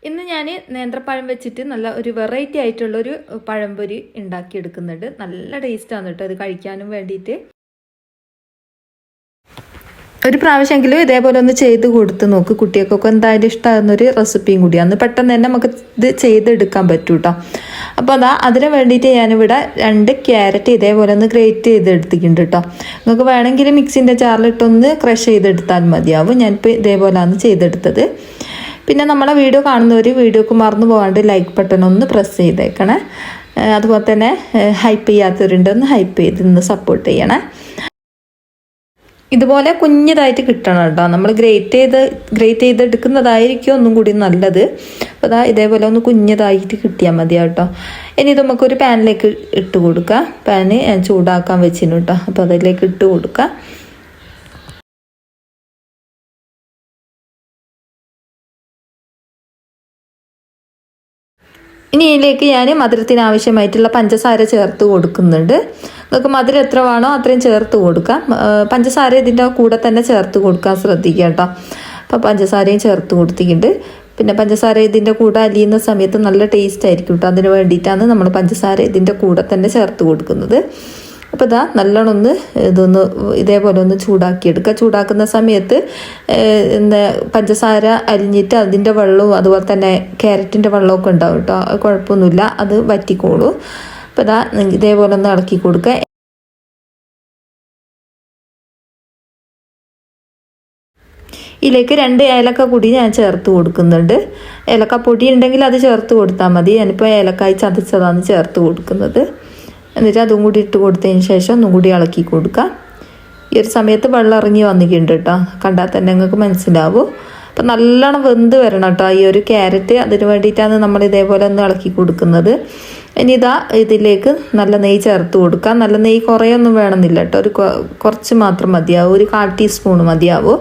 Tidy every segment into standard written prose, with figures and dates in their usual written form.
ഇന്ന് ഞാൻ നേന്ത്രപ്പഴം വെച്ചിട്ട് നല്ല ഒരു വെറൈറ്റി ആയിട്ടുള്ളൊരു പഴംപൊരി ഉണ്ടാക്കിയെടുക്കുന്നുണ്ട്. നല്ല ടേസ്റ്റാണ് കേട്ടോ അത് കഴിക്കാനും വേണ്ടിയിട്ട്. ഒരു പ്രാവശ്യമെങ്കിലും ഇതേപോലെ ഒന്ന് ചെയ്ത് കൊടുത്ത് നോക്ക്. കുട്ടികൾക്കൊക്കെ എന്തായാലും ഇഷ്ടമാകുന്നൊരു റെസിപ്പിയും കൂടിയാണ്. പെട്ടെന്ന് തന്നെ നമുക്ക് ഇത് ചെയ്തെടുക്കാൻ പറ്റും കേട്ടോ. അപ്പോൾ അതിന് വേണ്ടിയിട്ട് ഞാനിവിടെ 2 ക്യാരറ്റ് ഇതേപോലെ ഒന്ന് ഗ്രേറ്റ് ചെയ്തെടുത്തിട്ടുണ്ട് കേട്ടോ. നിങ്ങൾക്ക് വേണമെങ്കിൽ മിക്സിൻ്റെ ജാറിലിട്ടൊന്ന് ക്രഷ് ചെയ്തെടുത്താൽ മതിയാവും. ഞാനിപ്പോൾ ഇതേപോലെയാണ് ചെയ്തെടുത്തത്. പിന്നെ നമ്മളെ വീഡിയോ കാണുന്നവർ വീഡിയോക്ക് മറന്നു പോകാണ്ട് ലൈക്ക് ബട്ടൺ ഒന്ന് പ്രസ് ചെയ്തേക്കണേ. അതുപോലെ തന്നെ ഹൈപ്പ് ചെയ്യാത്തവരുണ്ടെന്ന് ഹൈപ്പ് ചെയ്ത് ഇന്ന് സപ്പോർട്ട് ചെയ്യണേ. ഇതുപോലെ കുഞ്ഞതായിട്ട് കിട്ടണം കേട്ടോ. നമ്മൾ ഗ്രേറ്റ് ചെയ്തെടുക്കുന്നതായിരിക്കും ഒന്നും കൂടി നല്ലത്. അപ്പോൾ ഇതേപോലെ ഒന്ന് കുഞ്ഞതായിട്ട് കിട്ടിയാൽ മതി കേട്ടോ. ഇനി ഇത് നമുക്കൊരു പാനിലേക്ക് ഇട്ട് കൊടുക്കുക. പാന് ചൂടാക്കാൻ വെച്ചിന് കേട്ടോ. അപ്പോൾ അതിലേക്ക് ഇട്ട് കൊടുക്കുക. ഇനി ഇതിലേക്ക് ഞാൻ മധുരത്തിന് ആവശ്യമായിട്ടുള്ള പഞ്ചസാര ചേർത്ത് കൊടുക്കുന്നുണ്ട്. നിങ്ങൾക്ക് മധുരം എത്ര വേണോ അത്രയും ചേർത്ത് കൊടുക്കാം. പഞ്ചസാര ഇതിൻ്റെ കൂടെ തന്നെ ചേർത്ത് കൊടുക്കാൻ ശ്രദ്ധിക്കുക കേട്ടോ. അപ്പോൾ പഞ്ചസാരയും ചേർത്ത് കൊടുത്തിട്ടുണ്ട്. പിന്നെ പഞ്ചസാര ഇതിൻ്റെ കൂടെ അലിയുന്ന സമയത്ത് നല്ല ടേസ്റ്റ് ആയിരിക്കും കേട്ടോ. അതിന് വേണ്ടിയിട്ടാണ് നമ്മൾ പഞ്ചസാര ഇതിൻ്റെ കൂടെ തന്നെ ചേർത്ത് കൊടുക്കുന്നത്. അപ്പോൾ നല്ലോണം ഒന്ന് ഇതേപോലെ ഒന്ന് ചൂടാക്കിയെടുക്കുക. ചൂടാക്കുന്ന സമയത്ത് പഞ്ചസാര അലിഞ്ഞിട്ട് അതിൻ്റെ വെള്ളവും അതുപോലെ തന്നെ ക്യാരറ്റിൻ്റെ വെള്ളമൊക്കെ ഉണ്ടാവും കേട്ടോ. കുഴപ്പമൊന്നുമില്ല, അത് വറ്റിക്കോളൂ. അപ്പോൾ ഇതേപോലെ ഒന്ന് ഇളക്കി കൊടുക്കുക. ഇതിലേക്ക് 2 ഏലക്ക പൊടി ഞാൻ ചേർത്ത് കൊടുക്കുന്നുണ്ട്. ഏലക്ക പൊടി ഉണ്ടെങ്കിൽ അത് ചേർത്ത് കൊടുത്താൽ മതി. ഞാനിപ്പോൾ ഏലക്കായി ചതച്ചതാണ് ചേർത്ത് കൊടുക്കുന്നത്. എന്നിട്ട് അതും കൂടി ഇട്ട് കൊടുത്തതിന് ശേഷം ഒന്നും കൂടി ഇളക്കി കൊടുക്കുക. ഈ ഒരു സമയത്ത് വെള്ളം ഇറങ്ങി വന്നിട്ടുണ്ട് കേട്ടോ. കണ്ടാൽ തന്നെ നിങ്ങൾക്ക് മനസ്സിലാവും. അപ്പം നല്ലോണം വെന്ത് വരണം കേട്ടോ ഈ ഒരു ക്യാരറ്റ്. അതിന് വേണ്ടിയിട്ടാണ് നമ്മൾ ഇതേപോലെ ഒന്ന് ഇളക്കി കൊടുക്കുന്നത്. ഇനി ഇതിലേക്ക് നല്ല നെയ്യ് ചേർത്ത് കൊടുക്കുക. നല്ല നെയ്യ് കുറേയൊന്നും വേണമെന്നില്ല കേട്ടോ. കുറച്ച് മാത്രം മതിയാവും. ഒരു 1/4 ടീസ്പൂൺ മതിയാവും.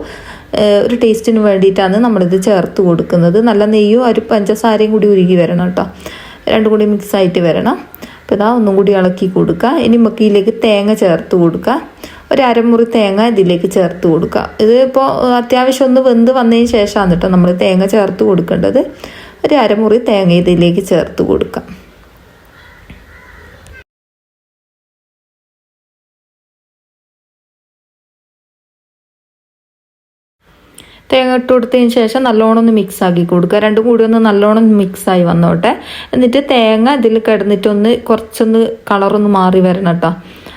ഒരു ടേസ്റ്റിന് വേണ്ടിയിട്ടാണ് നമ്മളിത് ചേർത്ത് കൊടുക്കുന്നത്. നല്ല നെയ്യും ഒരു പഞ്ചസാരയും കൂടി ഉരുകി വരണം കേട്ടോ. രണ്ടും കൂടി മിക്സ് ആയിട്ട് വരണം. അപ്പോൾ ഒന്നും കൂടി ഇളക്കി കൊടുക്കുക. ഇനി നമുക്ക് ഇതിലേക്ക് തേങ്ങ ചേർത്ത് കൊടുക്കുക. ഒരു അരമുറി തേങ്ങ ഇതിലേക്ക് ചേർത്ത് കൊടുക്കുക. ഇത് ഇപ്പോൾ അത്യാവശ്യം ഒന്ന് വെന്ത് വന്നതിന് ശേഷമാണ് കേട്ടോ നമ്മൾ തേങ്ങ ചേർത്ത് കൊടുക്കേണ്ടത്. ഒരു അരമുറി തേങ്ങ ഇതിലേക്ക് ചേർത്ത് കൊടുക്കുക. തേങ്ങ ഇട്ട് കൊടുത്തതിന് ശേഷം നല്ലോണം ഒന്ന് മിക്സ് ആക്കി കൊടുക്കുക. രണ്ടും കൂടി ഒന്ന് നല്ലോണം മിക്സായി വന്നോട്ടെ. എന്നിട്ട് തേങ്ങ ഇതിൽ കിടന്നിട്ടൊന്ന് കുറച്ചൊന്ന് കളറൊന്ന് മാറി വരണം കേട്ടോ.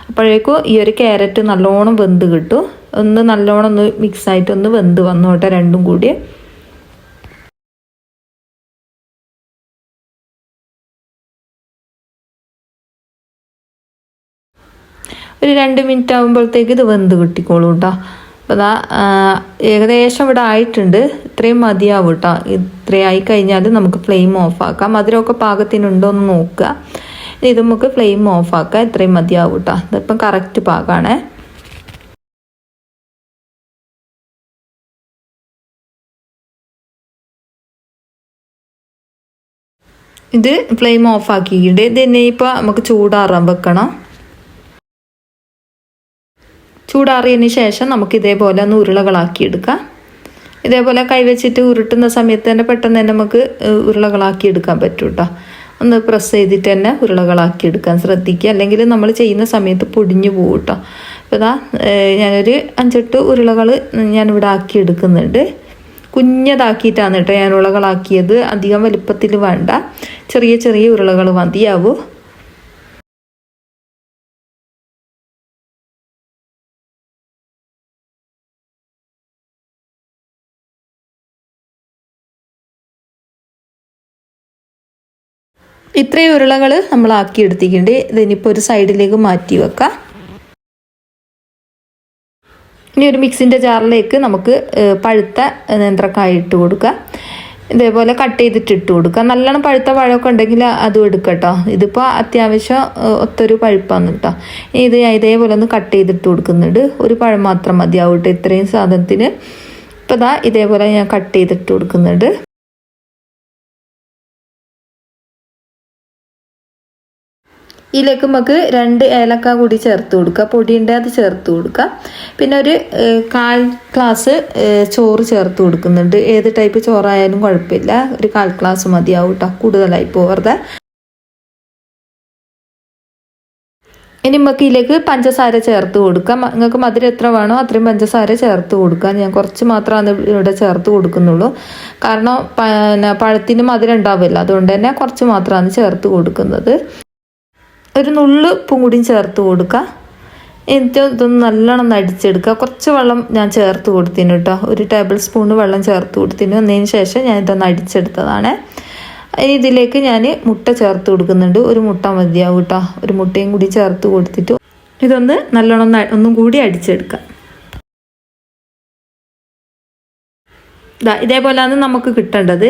അപ്പോഴേക്കും ഈ ഒരു ക്യാരറ്റ് നല്ലോണം വെന്ത് കിട്ടും. ഒന്ന് നല്ലോണം ഒന്ന് മിക്സായിട്ടൊന്ന് വെന്ത് വന്നോട്ടെ രണ്ടും കൂടി. ഒരു 2 മിനിറ്റ് ആകുമ്പോഴത്തേക്ക് ഇത് വെന്ത് കിട്ടിക്കോളൂ കേട്ടോ. അപ്പോൾ ഏകദേശം ഇവിടെ ആയിട്ടുണ്ട്. ഇത്രയും മതിയാവും കേട്ടോ. ഇത്രയും ആയി കഴിഞ്ഞാൽ നമുക്ക് ഫ്ലെയിം ഓഫാക്കാം. മധുരമൊക്കെ പാകത്തിനുണ്ടോ എന്ന് നോക്കുക. ഇത് നമുക്ക് ഫ്ലെയിം ഓഫാക്കാം. ഇത്രയും മതിയാവും കേട്ടോ. ഇതിപ്പം കറക്റ്റ് പാകമാണ്. ഇത് ഫ്ലെയിം ഓഫാക്കിയിട്ട് ഇതിനെ ഇപ്പോൾ നമുക്ക് ചൂടാറാൻ വെക്കണം. ചൂടാറിയതിന് ശേഷം നമുക്ക് ഇതേപോലെ ഒന്ന് ഉരുളകളാക്കിയെടുക്കാം. ഇതേപോലെ കൈവച്ചിട്ട് ഉരുട്ടുന്ന സമയത്ത് തന്നെ പെട്ടെന്ന് തന്നെ നമുക്ക് ഉരുളകളാക്കിയെടുക്കാൻ പറ്റും കേട്ടോ. ഒന്ന് പ്രസ് ചെയ്തിട്ട് തന്നെ ഉരുളകളാക്കിയെടുക്കാൻ ശ്രദ്ധിക്കുക. അല്ലെങ്കിൽ നമ്മൾ ചെയ്യുന്ന സമയത്ത് പൊടിഞ്ഞു പോകും കേട്ടോ. അപ്പോൾ ഞാനൊരു 5-8 ഉരുളകൾ ഞാനിവിടെ ആക്കിയെടുക്കുന്നുണ്ട്. കുഞ്ഞതാക്കിയിട്ടാണ് കേട്ടോ ഞാൻ ഉരുളകളാക്കിയത്. അധികം വലുപ്പത്തിൽ വേണ്ട, ചെറിയ ചെറിയ ഉരുളകൾ മതിയാവും. ഇത്രയും ഉരുളകൾ നമ്മൾ ആക്കിയെടുത്തിട്ടുണ്ട്. ഇതിനിപ്പോൾ ഒരു സൈഡിലേക്ക് മാറ്റി വെക്കാം. ഇനി ഒരു മിക്സിൻ്റെ ജാറിലേക്ക് നമുക്ക് പഴുത്ത നേന്ത്രക്കായ ഇട്ട് കൊടുക്കുക. ഇതേപോലെ കട്ട് ചെയ്തിട്ട് ഇട്ട് കൊടുക്കുക. നല്ലോണം പഴുത്ത പഴമൊക്കെ ഉണ്ടെങ്കിൽ അതും എടുക്കുക കേട്ടോ. ഇതിപ്പോൾ അത്യാവശ്യം ഒത്തൊരു പഴുപ്പാണ് കേട്ടോ. ഇത് ഇതേപോലെ ഒന്ന് കട്ട് ചെയ്തിട്ട് കൊടുക്കുന്നുണ്ട്. ഒരു പഴം മാത്രം മതിയാവും കേട്ടോ ഇത്രയും സാധനത്തിന്. ഇപ്പോൾ ഇതേപോലെ ഞാൻ കട്ട് ചെയ്തിട്ട് കൊടുക്കുന്നുണ്ട്. ഇതിലേക്ക് നമുക്ക് 2 ഏലക്ക കൂടി ചേർത്ത് കൊടുക്കുക, പൊടിയുണ്ട് അത് ചേർത്ത് കൊടുക്കുക. പിന്നെ ഒരു 1/4 ഗ്ലാസ് ചോറ് ചേർത്ത് കൊടുക്കുന്നുണ്ട്. ഏത് ടൈപ്പ് ചോറായാലും കുഴപ്പമില്ല, ഒരു 1/4 ഗ്ലാസ് മതിയാവും കേട്ടോ, കൂടുതലായി പോകരുത്. ഇനി നമുക്ക് ഇതിലേക്ക് പഞ്ചസാര ചേർത്ത് കൊടുക്കാം. നിങ്ങൾക്ക് മധുരം എത്ര വേണോ അത്രയും പഞ്ചസാര ചേർത്ത് കൊടുക്കാം. ഞാൻ കുറച്ച് മാത്രമാണ് ഇവിടെ ചേർത്ത് കൊടുക്കുന്നുള്ളൂ, കാരണം പഴത്തിന് മധുരം ഉണ്ടാവില്ല, അതുകൊണ്ട് തന്നെ കുറച്ച് മാത്രമാണ് ചേർത്ത് കൊടുക്കുന്നത്. ഒരു നുള്ളു ഉപ്പും കൂടിയും ചേർത്ത് കൊടുക്കുക. എന്നിട്ട് ഇതൊന്ന് നല്ലോണം അടിച്ചെടുക്കുക. കുറച്ച് വെള്ളം ഞാൻ ചേർത്ത് കൊടുത്തിന് കേട്ടോ, ഒരു ടേബിൾ സ്പൂണ് വെള്ളം ചേർത്ത് കൊടുത്തിന്. വന്നതിന് ശേഷം ഞാൻ ഇതൊന്ന് അടിച്ചെടുത്തതാണ്. ഇനി ഇതിലേക്ക് ഞാൻ മുട്ട ചേർത്ത് കൊടുക്കുന്നുണ്ട്. ഒരു മുട്ട മതിയാവും കേട്ടോ, ഒരു മുട്ടയും കൂടി ചേർത്ത് കൊടുത്തിട്ട് ഇതൊന്ന് നല്ലോണം ഒന്നും കൂടി അടിച്ചെടുക്കാം. ഇതേപോലെയാണ് നമുക്ക് കിട്ടേണ്ടത്.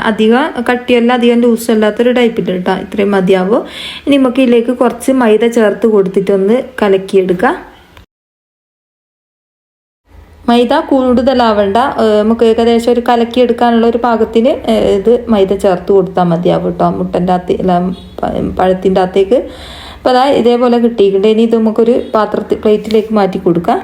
അധികം കട്ടിയല്ല അധികം ലൂസല്ലാത്തൊരു ടൈപ്പിൽ കേട്ടോ, ഇത്രയും മതിയാവും. ഇനി നമുക്ക് ഇതിലേക്ക് കുറച്ച് മൈദ ചേർത്ത് കൊടുത്തിട്ടൊന്ന് കലക്കിയെടുക്കാം. മൈദ കൂടുതലാവണ്ട, നമുക്ക് ഏകദേശം ഒരു കലക്കിയെടുക്കാനുള്ള ഒരു പാകത്തിന് ഇത് മൈദ ചേർത്ത് കൊടുത്താൽ മതിയാവും കേട്ടോ, മുട്ടൻ്റെ പഴത്തിൻ്റെ അകത്തേക്ക്. അപ്പോൾ അതാ ഇതേപോലെ കിട്ടിയിട്ടുണ്ട്. ഇനി ഇത് നമുക്കൊരു പ്ലേറ്റിലേക്ക് മാറ്റി കൊടുക്കാം.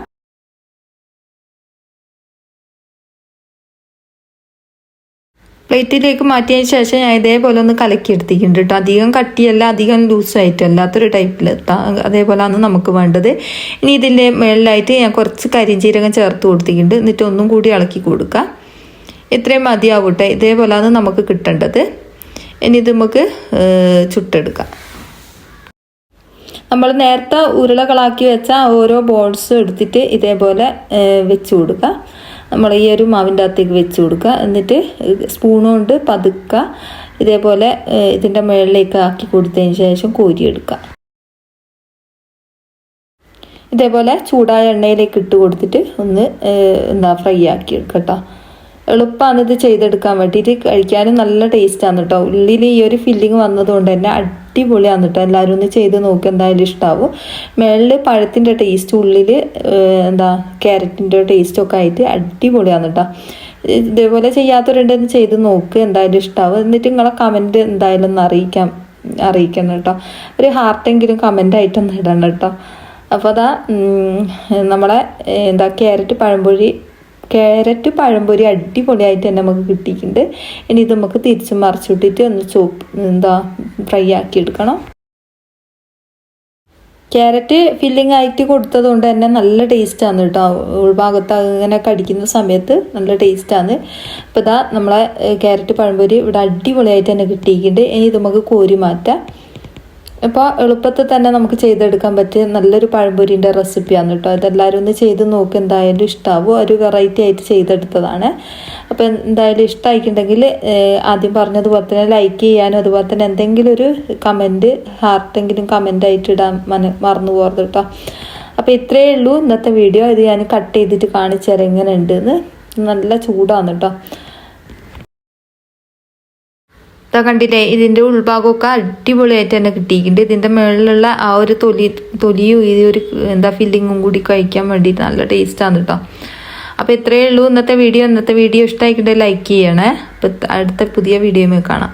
പ്ലേറ്റിലേക്ക് മാറ്റിയതിന് ശേഷം ഞാൻ ഇതേപോലെ ഒന്ന് കലക്കിയെടുത്തിട്ടുണ്ട് കേട്ടോ. അധികം കട്ടിയല്ല അധികം ലൂസായിട്ടും അല്ലാത്തൊരു ടൈപ്പിലെത്താം, അതേപോലെയാണ് നമുക്ക് വേണ്ടത്. ഇനി ഇതിൻ്റെ മുകളിലായിട്ട് ഞാൻ കുറച്ച് കരിഞ്ജീരകം ചേർത്ത് കൊടുത്തിട്ടുണ്ട്. എന്നിട്ട് ഒന്നും കൂടി ഇളക്കി കൊടുക്കുക. ഇത്രയും മതിയാവട്ടെ, ഇതേപോലെയാണ് നമുക്ക് കിട്ടേണ്ടത്. ഇനി ഇത് നമുക്ക് ചുട്ടെടുക്കാം. നമ്മൾ നേരത്തെ ഉരുളകളാക്കി വെച്ച ഓരോ ബോൾസും എടുത്തിട്ട് ഇതേപോലെ വെച്ച് കൊടുക്കുക. നമ്മൾ ഈ ഒരു മാവിൻ്റെ അകത്തേക്ക് വെച്ച് കൊടുക്കുക. എന്നിട്ട് സ്പൂൺ കൊണ്ട് പതുക്കുക ഇതേപോലെ ഇതിൻ്റെ മുകളിലേക്ക് ആക്കി കൊടുത്തതിന് ശേഷം കോരിയെടുക്കുക. ഇതേപോലെ ചൂടായ എണ്ണയിലേക്ക് ഇട്ട് കൊടുത്തിട്ട് ഒന്ന് ഫ്രൈ ആക്കി എടുക്കുക കേട്ടോ. എളുപ്പമാണ് ഇത് ചെയ്തെടുക്കാൻ വേണ്ടിയിട്ട്, കഴിക്കാനും നല്ല ടേസ്റ്റാണ് കേട്ടോ. ഉള്ളിൽ ഈ ഒരു ഫില്ലിങ് വന്നതുകൊണ്ട് തന്നെ അടിപൊളിയാണ് കേട്ടോ. എല്ലാവരും ഒന്ന് ചെയ്ത് നോക്കി, എന്തായാലും ഇഷ്ടമാവും. മുകളിൽ പഴത്തിൻ്റെ ടേസ്റ്റ്, ഉള്ളിൽ ക്യാരറ്റിൻ്റെ ടേസ്റ്റൊക്കെ ആയിട്ട് അടിപൊളിയാണ് കേട്ടോ. ഇതേപോലെ ചെയ്യാത്തവരുണ്ടെന്ന് ചെയ്ത് നോക്ക്, എന്തായാലും ഇഷ്ടമാവും. എന്നിട്ട് നിങ്ങളെ കമൻറ്റ് എന്തായാലും ഒന്ന് അറിയിക്കണം കേട്ടോ. ഒരു ഹാർട്ടെങ്കിലും കമൻ്റായിട്ടൊന്ന് ഇടണം കേട്ടോ. അപ്പോൾ അതാ നമ്മളെ ക്യാരറ്റ് പഴംപൊരി അടിപൊളിയായിട്ട് തന്നെ നമുക്ക് കിട്ടിയിട്ടുണ്ട്. ഇനി ഇത് നമുക്ക് തിരിച്ച് മറിച്ചിട്ടിട്ട് ഒന്ന് ഫ്രൈ ആക്കി എടുക്കണം. ക്യാരറ്റ് ഫില്ലിംഗ് ആയിട്ട് കൊടുത്തത് കൊണ്ട് തന്നെ നല്ല ടേസ്റ്റാണ് കേട്ടോ. ഉൾഭാഗത്ത് അങ്ങനെ കടിക്കുന്ന സമയത്ത് നല്ല ടേസ്റ്റാണ്. അപ്പോൾ ഇതാ നമ്മളെ ക്യാരറ്റ് പഴംപൊരി ഇവിടെ അടിപൊളിയായിട്ട് തന്നെ കിട്ടിയിട്ടുണ്ട്. ഇനി ഇത് നമുക്ക് കോരി മാറ്റാം. അപ്പോൾ എളുപ്പത്തിൽ തന്നെ നമുക്ക് ചെയ്തെടുക്കാൻ പറ്റിയ നല്ലൊരു പഴംപൊരിൻ്റെ റെസിപ്പിയാണ് കേട്ടോ. ഇതെല്ലാവരും ഒന്ന് ചെയ്ത് നോക്ക്, എന്തായാലും ഇഷ്ടമാവും. ഒരു വെറൈറ്റി ആയിട്ട് ചെയ്തെടുത്തതാണ്. അപ്പോൾ എന്തായാലും ഇഷ്ടമായിട്ടുണ്ടെങ്കിൽ ആദ്യം പറഞ്ഞതുപോലെ തന്നെ ലൈക്ക് ചെയ്യാനും അതുപോലെ തന്നെ എന്തെങ്കിലും ഒരു കമൻറ്റ് ഹാർട്ടെങ്കിലും കമൻ്റായിട്ട് ഇടാൻ മറന്നു പോകരുത് കേട്ടോ. അപ്പോൾ ഇത്രയേ ഉള്ളൂ ഇന്നത്തെ വീഡിയോ. ഇത് ഞാൻ കട്ട് ചെയ്തിട്ട് കാണിച്ചു തരാം എങ്ങനെ ഉണ്ടെന്ന്. നല്ല ചൂടാണ് കേട്ടോ. കണ്ടില്ലേ, ഇതിൻ്റെ ഉൾഭാഗമൊക്കെ അടിപൊളിയായിട്ട് തന്നെ കിട്ടിയിട്ടുണ്ട്. ഇതിൻ്റെ മുകളിലുള്ള ആ ഒരു തൊലിയും ഈ ഒരു ഫില്ലിങ്ങും കൂടി കഴിക്കാൻ വേണ്ടിയിട്ട് നല്ല ടേസ്റ്റാണ് കേട്ടോ. അപ്പോൾ ഇത്രയേ ഉള്ളൂ ഇന്നത്തെ വീഡിയോ. ഇഷ്ടമായിട്ടുണ്ടെങ്കിൽ ലൈക്ക് ചെയ്യണേ. അപ്പോൾ അടുത്ത പുതിയ വീഡിയോയിൽ കാണാം.